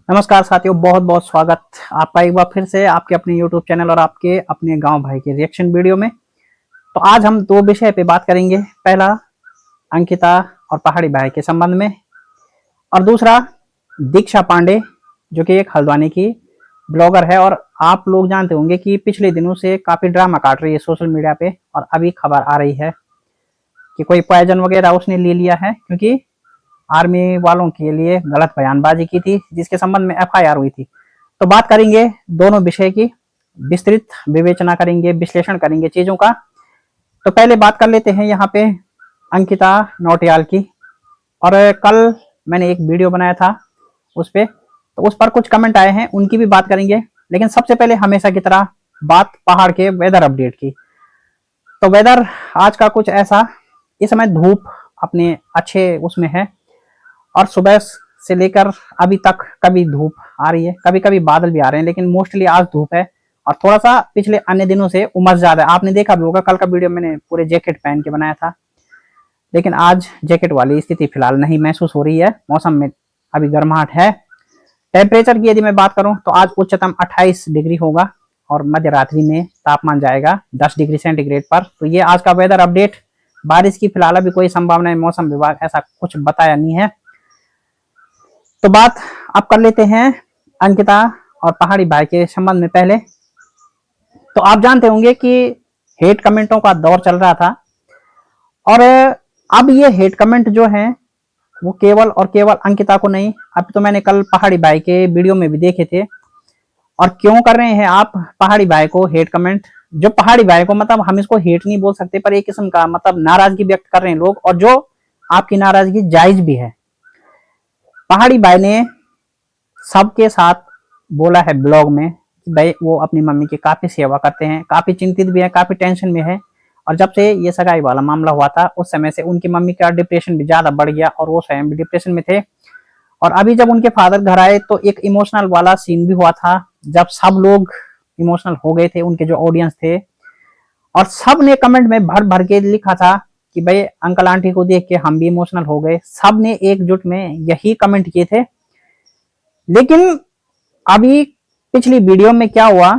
नमस्कार साथियों, बहुत बहुत स्वागत आपका एक बार फिर से आपके अपने YouTube चैनल और आपके अपने गांव भाई के रिएक्शन वीडियो में। तो आज हम दो विषय पे बात करेंगे। पहला अंकिता और पहाड़ी भाई के संबंध में, और दूसरा दीक्षा पांडे जो कि एक हल्द्वानी की ब्लॉगर है। और आप लोग जानते होंगे कि पिछले दिनों से काफ़ी ड्रामा काट रही है सोशल मीडिया पे, और अभी खबर आ रही है कि कोई पॉइजन वगैरह उसने ले लिया है क्योंकि आर्मी वालों के लिए गलत बयानबाजी की थी, जिसके संबंध में एफआईआर हुई थी। तो बात करेंगे दोनों विषय की, विस्तृत विवेचना करेंगे, विश्लेषण करेंगे चीजों का। तो पहले बात कर लेते हैं यहाँ पे अंकिता नौटियाल की। और कल मैंने एक वीडियो बनाया था उस पे, तो उस पर कुछ कमेंट आए हैं, उनकी भी बात करेंगे। लेकिन सबसे पहले हमेशा की तरह बात पहाड़ के वेदर अपडेट की। तो वेदर आज का कुछ ऐसा, इस समय धूप अपने अच्छे उसमें है, और सुबह से लेकर अभी तक कभी धूप आ रही है, कभी कभी बादल भी आ रहे हैं, लेकिन मोस्टली आज धूप है। और थोड़ा सा पिछले अन्य दिनों से उमस ज्यादा है। आपने देखा भी होगा, कल का वीडियो मैंने पूरे जैकेट पहन के बनाया था, लेकिन आज जैकेट वाली स्थिति फिलहाल नहीं महसूस हो रही है। मौसम में अभी गर्माहट है। टेम्परेचर की यदि मैं बात करूं तो आज उच्चतम 28 डिग्री होगा, और मध्य रात्रि में तापमान जाएगा 10 डिग्री सेंटीग्रेड पर। तो ये आज का वेदर अपडेट। बारिश की फिलहाल अभी कोई संभावना है, मौसम विभाग ऐसा कुछ बताया नहीं है। तो बात अब कर लेते हैं अंकिता और पहाड़ी भाई के संबंध में। पहले तो आप जानते होंगे कि हेट कमेंटों का दौर चल रहा था, और अब ये हेट कमेंट जो हैं वो केवल और केवल अंकिता को नहीं, अब तो मैंने कल पहाड़ी भाई के वीडियो में भी देखे थे। और क्यों कर रहे हैं आप पहाड़ी भाई को हेट कमेंट? जो पहाड़ी भाई को, मतलब हम इसको हेट नहीं बोल सकते, पर एक किस्म का मतलब नाराजगी व्यक्त कर रहे हैं लोग, और जो आपकी नाराजगी जायज भी है। पहाड़ी भाई ने सबके साथ बोला है ब्लॉग में कि भाई वो अपनी मम्मी की काफी सेवा करते हैं, काफी चिंतित भी है, काफी टेंशन में है। और जब से ये सगाई वाला मामला हुआ था उस समय से उनकी मम्मी का डिप्रेशन भी ज्यादा बढ़ गया, और वो स्वयं भी डिप्रेशन में थे। और अभी जब उनके फादर घर आए तो एक इमोशनल वाला सीन भी हुआ था, जब सब लोग इमोशनल हो गए थे, उनके जो ऑडियंस थे। और सब ने कमेंट में भर भर के लिखा था कि भाई अंकल आंटी को देख के हम भी इमोशनल हो गए। सब ने एकजुट में यही कमेंट किए थे। लेकिन अभी पिछली वीडियो में क्या हुआ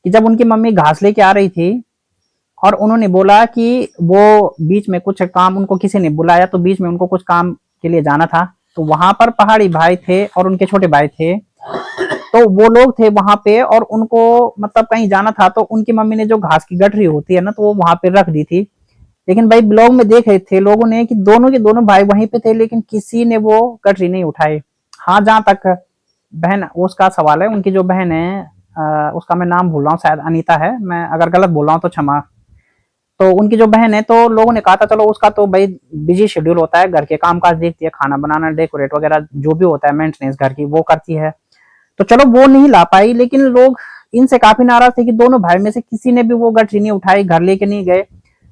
कि जब उनकी मम्मी घास लेके आ रही थी, और उन्होंने बोला कि वो बीच में कुछ काम, उनको किसी ने बुलाया तो बीच में उनको कुछ काम के लिए जाना था, तो वहां पर पहाड़ी भाई थे और उनके छोटे भाई थे। तो वो लोग थे वहां पे, और उनको मतलब कहीं जाना था, तो उनकी मम्मी ने जो घास की गठरी होती है ना, तो वो वहां पे रख दी थी। लेकिन भाई ब्लॉग में देख रहे थे लोगों ने कि दोनों के दोनों भाई वहीं पे थे, लेकिन किसी ने वो गठरी नहीं उठाई। हाँ, जहां तक बहन उसका सवाल है, उनकी जो बहन है, उसका मैं नाम भूल रहा हूँ, शायद अनीता है, मैं अगर गलत बोल रहा हूँ तो क्षमा। तो उनकी जो बहन है, तो लोगों ने कहा था चलो उसका तो भाई बिजी शेड्यूल होता है, घर के काम काज देखती है, खाना बनाना, डेकोरेट वगैरह जो भी होता है, मेंटेनेंस घर की वो करती है, तो चलो वो नहीं ला पाई। लेकिन लोग इनसे काफी नाराज थे कि दोनों भाई में से किसी ने भी वो गठरी नहीं उठाई, घर लेके नहीं गए।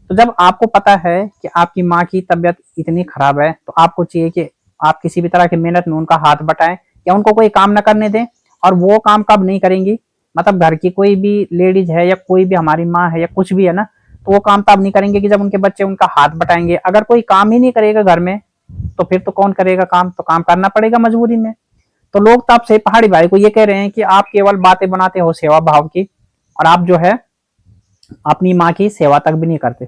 तो जब आपको पता है कि आपकी माँ की तबीयत इतनी खराब है, तो आपको चाहिए कि आप किसी भी तरह की मेहनत में उनका हाथ बटाएं, या उनको कोई काम न करने दें। और वो काम कब नहीं करेंगी, मतलब घर की कोई भी लेडीज है या कोई भी हमारी माँ है या कुछ भी है ना, तो वो काम तब नहीं करेंगे कि जब उनके बच्चे उनका हाथ बटाएंगे। अगर कोई काम ही नहीं करेगा घर में, तो फिर तो कौन करेगा काम? तो काम करना पड़ेगा मजबूरी में। तो लोग तब से पहाड़ी भाई को ये कह रहे हैं कि आप केवल बातें बनाते हो सेवा भाव की, और आप जो है अपनी माँ की सेवा तक भी नहीं करते।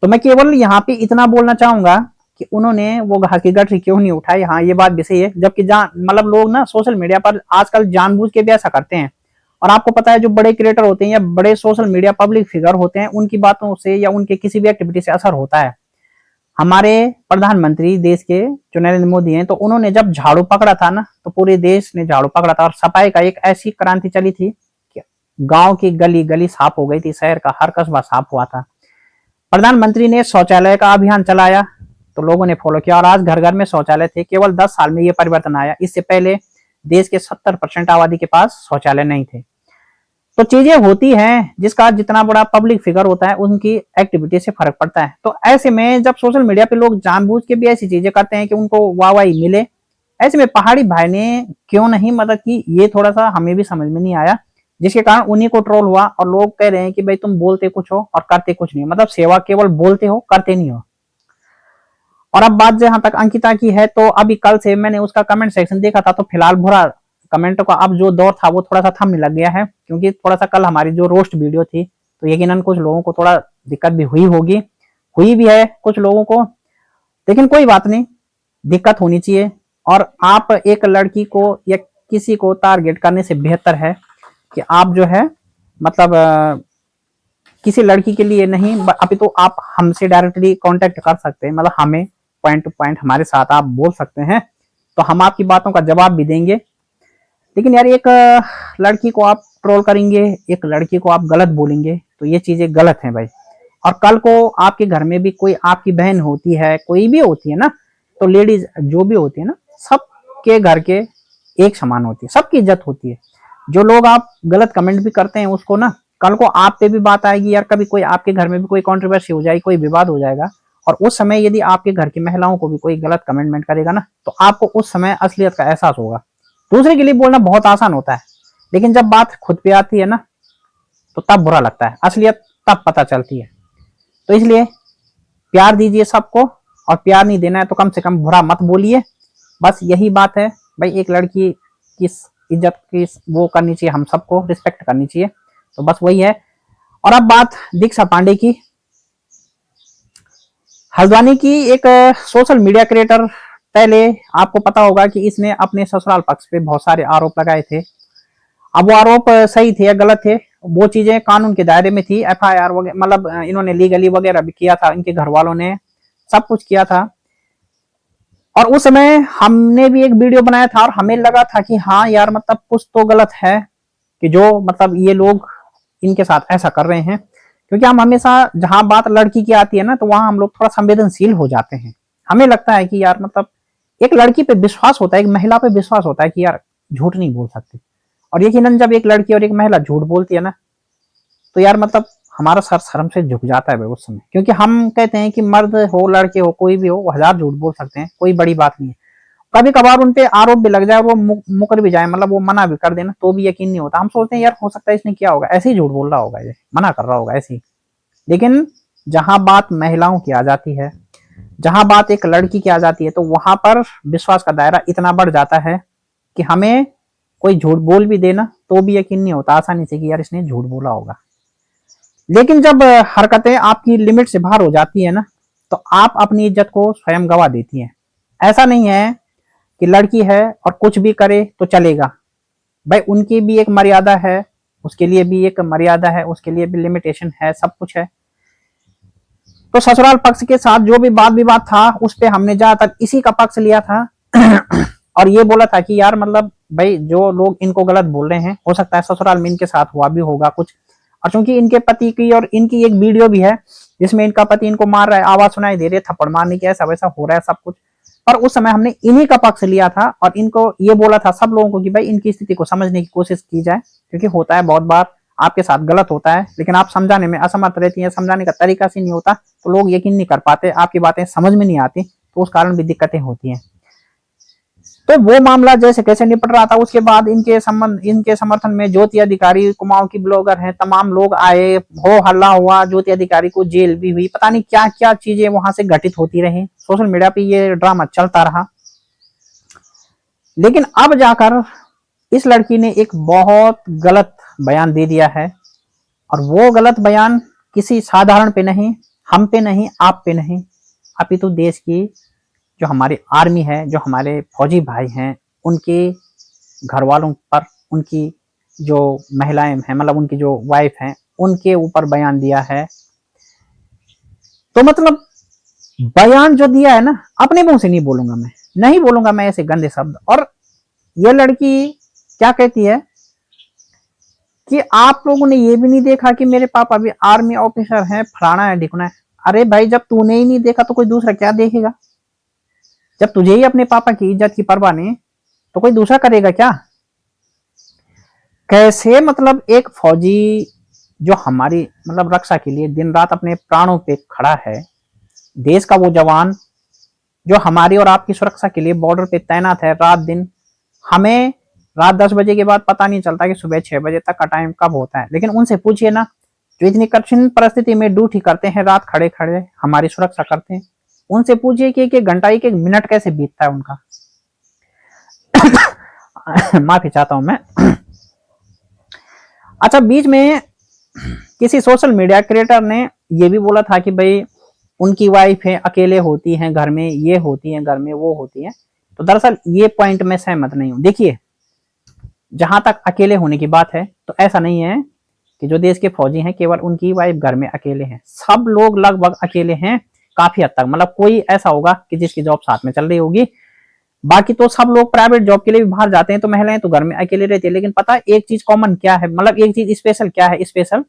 तो मैं केवल यहाँ पे इतना बोलना चाहूंगा कि उन्होंने वो घास की गठरी क्यों नहीं उठाई। हाँ, ये बात भी सही है, जबकि जान मतलब लोग ना सोशल मीडिया पर आजकल जानबूझ के भी ऐसा करते हैं। और आपको पता है, जो बड़े क्रिएटर होते हैं या बड़े सोशल मीडिया पब्लिक फिगर होते हैं, उनकी बातों से या उनके किसी भी एक्टिविटी से असर होता है। हमारे प्रधानमंत्री देश के जो नरेंद्र मोदी हैं, तो उन्होंने जब झाड़ू पकड़ा था ना, तो पूरे देश ने झाड़ू पकड़ा था, और सफाई का एक ऐसी क्रांति चली थी कि गांव की गली गली साफ हो गई थी, शहर का हर कस्बा साफ हुआ था। प्रधानमंत्री ने शौचालय का अभियान चलाया, तो लोगों ने फॉलो किया, और आज घर घर में शौचालय थे। केवल 10 साल में ये परिवर्तन आया। इससे पहले देश के 70% आबादी के पास शौचालय नहीं थे। तो चीजें होती हैं, जिसका जितना बड़ा पब्लिक फिगर होता है उनकी एक्टिविटी से फर्क पड़ता है। तो ऐसे में जब सोशल मीडिया पे लोग जानबूझ के भी ऐसी चीजें करते हैं कि उनको वाहवाही मिले, ऐसे में पहाड़ी भाई ने क्यों नहीं मदद की, ये थोड़ा सा हमें भी समझ में नहीं आया, जिसके कारण उन्हीं को ट्रोल हुआ। और लोग कह रहे हैं कि भाई तुम बोलते कुछ हो और करते कुछ नहीं, मतलब सेवा केवल बोलते हो, करते नहीं हो। और अब बात जहां तक अंकिता की है, तो अभी कल से मैंने उसका कमेंट सेक्शन देखा था, तो फिलहाल बुरा कमेंट का अब जो दौर था वो थोड़ा सा थमने लग गया है, क्योंकि थोड़ा सा कल हमारी जो रोस्ट वीडियो थी तो यकीनन कुछ लोगों को थोड़ा दिक्कत भी हुई होगी, हुई भी है कुछ लोगों को, लेकिन कोई बात नहीं, दिक्कत होनी चाहिए। और आप एक लड़की को या किसी को टारगेट करने से बेहतर है कि आप जो है मतलब किसी लड़की के लिए नहीं, अभी तो आप हमसे डायरेक्टली कांटेक्ट कर सकते हैं, मतलब हमें पॉइंट टू पॉइंट हमारे साथ आप बोल सकते हैं, तो हम आपकी बातों का जवाब भी देंगे। लेकिन यार एक लड़की को आप ट्रोल करेंगे, एक लड़की को आप गलत बोलेंगे, तो ये चीजें गलत हैं भाई। और कल को आपके घर में भी कोई आपकी बहन होती है, कोई भी होती है ना, तो लेडीज जो भी होती है ना, सबके घर के एक समान होती है, सबकी इज्जत होती है। जो लोग आप गलत कमेंट भी करते हैं उसको ना, कल को आप पे भी बात आएगी यार, कभी कोई आपके घर में भी कोई कंट्रोवर्सी हो जाएगी, कोई विवाद हो जाएगा, और उस समय यदि आपके घर की महिलाओं को भी कोई गलत कमेंटमेंट करेगा ना, तो आपको उस समय असलियत का एहसास होगा। दूसरे के लिए बोलना बहुत आसान होता है, लेकिन जब बात खुद पे आती है ना, तो तब बुरा लगता है, असलियत तब पता चलती है। तो इसलिए प्यार दीजिए सबको, और प्यार नहीं देना है तो कम से कम बुरा मत बोलिए, बस यही बात है भाई। एक लड़की की इज्जत की वो करनी चाहिए, हम सबको रिस्पेक्ट करनी चाहिए, तो बस वही है। और अब बात दीक्षा पांडे की, हल्द्वानी की एक सोशल मीडिया क्रिएटर, पहले आपको पता होगा कि इसने अपने ससुराल पक्ष पे बहुत सारे आरोप लगाए थे। अब वो आरोप सही थे या गलत थे, वो चीजें कानून के दायरे में थी, एफआईआर वगैरह, मतलब इन्होंने लीगली वगैरह भी किया था, इनके घर वालों ने सब कुछ किया था। और उस समय हमने भी एक वीडियो बनाया था, और हमें लगा था कि हाँ यार मतलब कुछ तो गलत है कि जो मतलब ये लोग इनके साथ ऐसा कर रहे हैं, क्योंकि हम हमेशा जहां बात लड़की की आती है ना, तो वहां हम लोग थोड़ा संवेदनशील हो जाते हैं। हमें लगता है कि यार मतलब एक लड़की पे विश्वास होता है, एक महिला पे विश्वास होता है कि यार झूठ नहीं बोल सकती। और यकीनन जब एक लड़की और एक महिला झूठ बोलती है ना, तो यार मतलब हमारा सर शर्म से झुक जाता है भाई उस समय, क्योंकि हम कहते हैं कि मर्द हो लड़के हो कोई भी हो, वो हजार झूठ बोल सकते हैं, कोई बड़ी बात नहीं है। कभी कभार उनपे आरोप भी लग जाए, वो मुकर भी जाए, मतलब वो मना भी कर देना, तो भी यकीन नहीं होता। हम सोचते हैं यार हो सकता है इसने किया होगा, ऐसे ही झूठ बोल रहा होगा, ये मना कर रहा होगा ऐसे ही। लेकिन जहां बात महिलाओं की आ जाती है, जहां बात एक लड़की की आ जाती है, तो वहां पर विश्वास का दायरा इतना बढ़ जाता है कि हमें कोई झूठ बोल भी देना तो भी यकीन नहीं होता आसानी से कि यार इसने झूठ बोला होगा। लेकिन जब हरकतें आपकी लिमिट से बाहर हो जाती है ना, तो आप अपनी इज्जत को स्वयं गवा देती हैं। ऐसा नहीं है कि लड़की है और कुछ भी करे तो चलेगा, भाई उनकी भी एक मर्यादा है, उसके लिए भी एक मर्यादा है, उसके लिए भी लिमिटेशन है, सब कुछ है। तो ससुराल पक्ष के साथ जो भी वाद विवाद था, उस पर हमने ज्यादातर इसी का पक्ष लिया था और ये बोला था कि यार मतलब भाई जो लोग इनको गलत बोल रहे हैं, हो सकता है ससुराल में इनके साथ हुआ भी होगा कुछ। और चूंकि इनके पति की और इनकी एक वीडियो भी है जिसमें इनका पति इनको मार रहा है, आवाज सुनाई दे रही है, थप्पड़ मारने की, ऐसा वैसा हो रहा है सब कुछ। पर उस समय हमने इन्हीं का पक्ष लिया था और इनको ये बोला था सब लोगों को कि भाई इनकी स्थिति को समझने की कोशिश की जाए, क्योंकि होता है बहुत बार आपके साथ गलत होता है, लेकिन आप समझाने में असमर्थ रहती हैं, समझाने का तरीका से नहीं होता, तो लोग यकीन नहीं कर पाते, आपकी बातें समझ में नहीं आती, तो उस कारण भी दिक्कतें होती हैं। तो वो मामला जैसे कैसे निपट रहा था, उसके बाद इनके समर्थन में ज्योति अधिकारी, कुमाऊं की ब्लॉगर हैं, तमाम लोग आए, हो हल्ला हुआ, ज्योति अधिकारी को जेल भी हुई, पता नहीं क्या क्या चीजें वहां से घटित होती रही, सोशल मीडिया पे ये ड्रामा चलता रहा। लेकिन अब जाकर इस लड़की ने एक बहुत गलत बयान दे दिया है, और वो गलत बयान किसी साधारण पे नहीं, हम पे नहीं, आप पे नहीं, अपितु देश की जो हमारी आर्मी है, जो हमारे फौजी भाई हैं, उनके घर वालों पर, उनकी जो महिलाएं हैं, मतलब उनकी जो वाइफ हैं, उनके ऊपर बयान दिया है। तो मतलब बयान जो दिया है ना, अपने मुंह से नहीं बोलूंगा, मैं नहीं बोलूंगा मैं ऐसे गंदे शब्द। और ये लड़की क्या कहती है कि आप लोगों ने ये भी नहीं देखा कि मेरे पापा भी आर्मी ऑफिसर हैं, फलाना है ढिकना है। अरे भाई जब तूने ही नहीं देखा तो कोई दूसरा क्या देखेगा? जब तुझे ही अपने पापा की इज्जत की परवाह नहीं तो कोई दूसरा करेगा क्या? कैसे मतलब एक फौजी जो हमारी मतलब रक्षा के लिए दिन रात अपने प्राणों पे खड़ा है, देश का वो जवान जो हमारी और आपकी सुरक्षा के लिए बॉर्डर पे तैनात है रात दिन, हमें रात 10 बजे के बाद पता नहीं चलता कि सुबह 6 बजे तक का टाइम कब होता है। लेकिन उनसे पूछिए ना, जो इतनी कठिन परिस्थिति में ड्यूटी करते हैं, रात खड़े खड़े हमारी सुरक्षा करते हैं, उनसे पूछिए कि एक घंटा एक मिनट कैसे बीतता है उनका। माफी चाहता हूं मैं। अच्छा, बीच में किसी सोशल मीडिया क्रिएटर ने ये भी बोला था कि भाई उनकी वाइफ है, अकेले होती हैं घर में, ये होती हैं घर में, वो होती है। तो दरअसल ये पॉइंट में सहमत नहीं हूं। देखिए, जहां तक अकेले होने की बात है तो ऐसा नहीं है कि जो देश के फौजी हैं केवल उनकी वाइफ घर में अकेले हैं। सब लोग लगभग अकेले हैं काफी हद तक। मतलब कोई ऐसा होगा कि जिसकी जॉब साथ में चल रही होगी, बाकी तो सब लोग प्राइवेट जॉब के लिए भी बाहर जाते हैं, तो महिलाएं तो घर में अकेले रहती है। लेकिन पता है एक चीज कॉमन क्या है, मतलब एक चीज स्पेशल क्या है, स्पेशल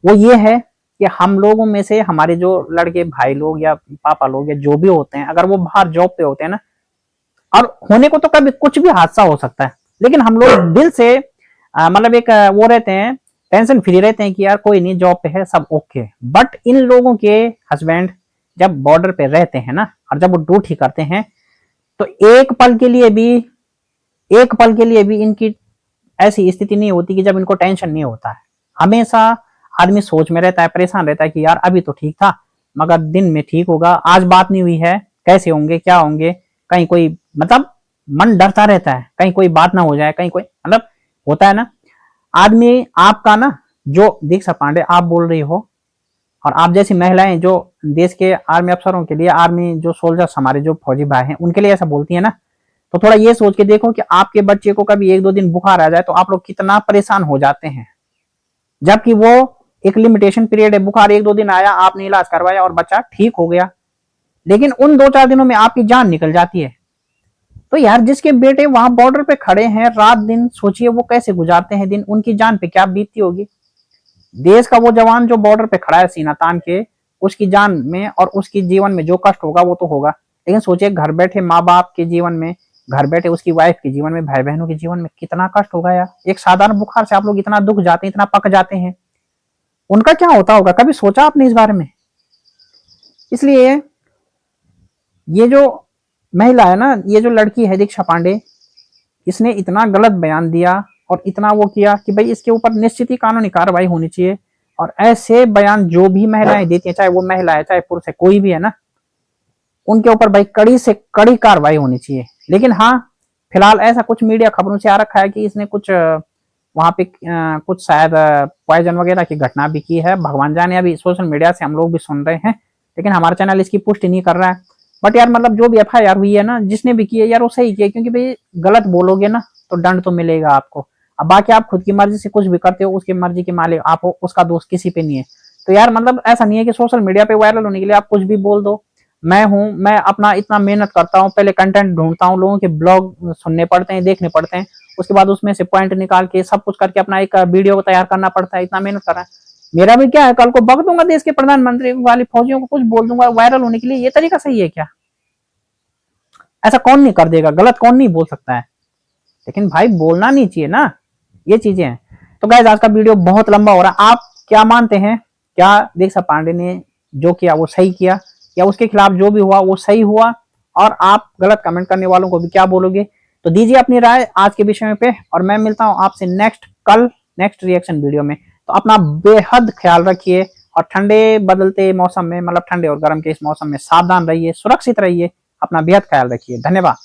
वो ये है कि हम लोगों में से हमारे जो लड़के भाई लोग या पापा लोग या जो भी होते हैं, अगर वो बाहर जॉब पे होते हैं ना, और होने को तो कभी कुछ भी हादसा हो सकता है, लेकिन हम लोग दिल से मतलब एक वो रहते हैं, टेंशन फ्री रहते हैं कि यार कोई नहीं, जॉब पे है, सब ओके। बट इन लोगों के हस्बैंड जब बॉर्डर पे रहते हैं ना, और जब वो ड्यूटी करते हैं, तो एक पल के लिए भी इनकी ऐसी स्थिति नहीं होती कि जब इनको टेंशन नहीं होता है। हमेशा आदमी सोच में रहता है, परेशान रहता है कि यार अभी तो ठीक था, मगर दिन में ठीक होगा, आज बात नहीं हुई है, कैसे होंगे, क्या होंगे, कहीं कोई, मतलब मन डरता रहता है कहीं कोई बात ना हो जाए, कहीं कोई, मतलब होता है ना आदमी। आपका ना जो दीक्षा पांडे आप बोल रही हो, और आप जैसी महिलाएं जो देश के आर्मी अफसरों के लिए, आर्मी जो सोल्जर्स हमारे जो फौजी भाई हैं उनके लिए ऐसा बोलती है ना, तो थोड़ा ये सोच के देखो कि आपके बच्चे को कभी एक दो दिन बुखार आ जाए तो आप लोग कितना परेशान हो जाते हैं। जबकि वो एक लिमिटेशन पीरियड है, बुखार एक दो दिन आया, आपने इलाज करवाया और बच्चा ठीक हो गया, लेकिन उन दो चार दिनों में आपकी जान निकल जाती है। तो यार जिसके बेटे वहां बॉर्डर पे खड़े हैं रात दिन, सोचिए वो कैसे गुजारते हैं दिन, उनकी जान पे क्या बीतती होगी। देश का वो जवान जो बॉर्डर पे खड़ा है सीना तान के, उसकी जान में और उसकी जीवन में जो कष्ट होगा वो तो होगा, लेकिन सोचिए घर बैठे माँ बाप के जीवन में, घर बैठे उसकी वाइफ के जीवन में, भाई बहनों के जीवन में कितना कष्ट होगा यार। एक साधारण बुखार से आप लोग इतना दुख जाते हैं, इतना पक जाते हैं, उनका क्या होता होगा, कभी सोचा आपने इस बारे में? इसलिए ये जो महिला है ना, ये जो लड़की है दीक्षा पांडे, इसने इतना गलत बयान दिया और इतना वो किया कि भाई इसके ऊपर निश्चित ही कानूनी कार्रवाई होनी चाहिए। और ऐसे बयान जो भी महिलाएं देती है, चाहे वो महिला है चाहे पुरुष है, कोई भी है ना, उनके ऊपर भाई कड़ी से कड़ी कार्रवाई होनी चाहिए। लेकिन हाँ, फिलहाल ऐसा कुछ मीडिया खबरों से आ रखा है कि इसने कुछ वहां पे कुछ शायद पॉइजन वगैरह की घटना भी की है, भगवान जाने। अभी सोशल मीडिया से हम लोग भी सुन रहे हैं, लेकिन हमारा चैनल इसकी पुष्टि नहीं कर रहा है। बट यार मतलब जो भी FIR हुई है ना, जिसने भी की है यार वो सही किया, क्योंकि भाई गलत बोलोगे ना तो दंड तो मिलेगा आपको। अब बाकी आप खुद की मर्जी से कुछ भी करते हो, उसकी मर्जी के मालिक आप हो, उसका दोष किसी पे नहीं है। तो यार मतलब ऐसा नहीं है कि सोशल मीडिया पे वायरल होने के लिए आप कुछ भी बोल दो। मैं अपना इतना मेहनत करता हूँ, पहले कंटेंट ढूंढता हूँ, लोगों के ब्लॉग सुनने पड़ते हैं, देखने पड़ते हैं, उसके बाद उसमें से पॉइंट निकाल के सब कुछ करके अपना एक वीडियो तैयार करना पड़ता है, इतना मेहनत कर रहा है। मेरा भी क्या है, कल को बक दूंगा देश के प्रधानमंत्री वाले फौजियों को, कुछ बोल दूंगा वायरल होने के लिए, ये तरीका सही है क्या? ऐसा कौन नहीं कर देगा, गलत कौन नहीं बोल सकता है, लेकिन भाई बोलना नहीं चाहिए ना, ये चीजें हैं। तो गाइस आज का वीडियो बहुत लंबा हो रहा है, आप क्या मानते हैं, क्या दीक्षा पांडे ने जो किया वो सही किया, या उसके खिलाफ जो भी हुआ वो सही हुआ? और आप गलत कमेंट करने वालों को भी क्या बोलोगे? तो दीजिए अपनी राय आज के विषय पे, और मैं मिलता हूं आपसे कल नेक्स्ट रिएक्शन वीडियो में। तो अपना बेहद ख्याल रखिए, और ठंडे बदलते मौसम में, मतलब ठंडे और गर्म के इस मौसम में सावधान रहिए, सुरक्षित रहिए, अपना बेहद ख्याल रखिए। धन्यवाद।